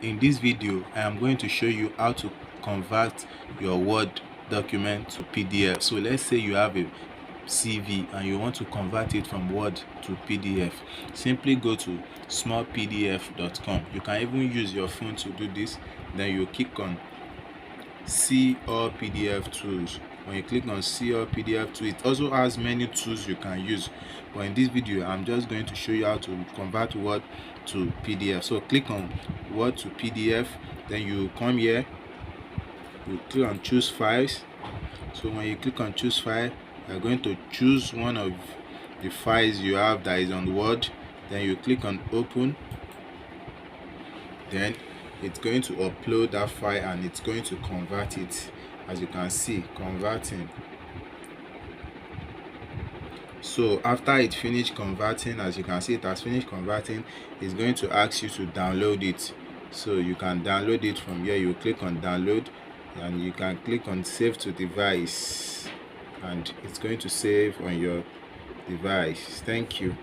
In this video, I am going to show you how to convert your Word document to PDF. So let's say you have a CV and you want to convert it from Word to PDF. Simply go to smallpdf.com. You can even use your phone to do this. Then you click on See All PDF Tools. When you click on See All PDF Tools, it also has many tools you can use, but in this video I'm just going to show you how to convert Word to PDF. So click on Word to PDF, then you come here, you click on Choose Files. So when you click on Choose File, you're going to choose one of the files you have that is on Word. Then you click on Open. Then it's going to upload that file and it's going to convert it. As you can see, converting. So after it finished converting, as you can see, it has finished converting. It's going to ask you to download it. So you can download it from here. You click on download and you can click on save to device, and it's going to save on your device. Thank you.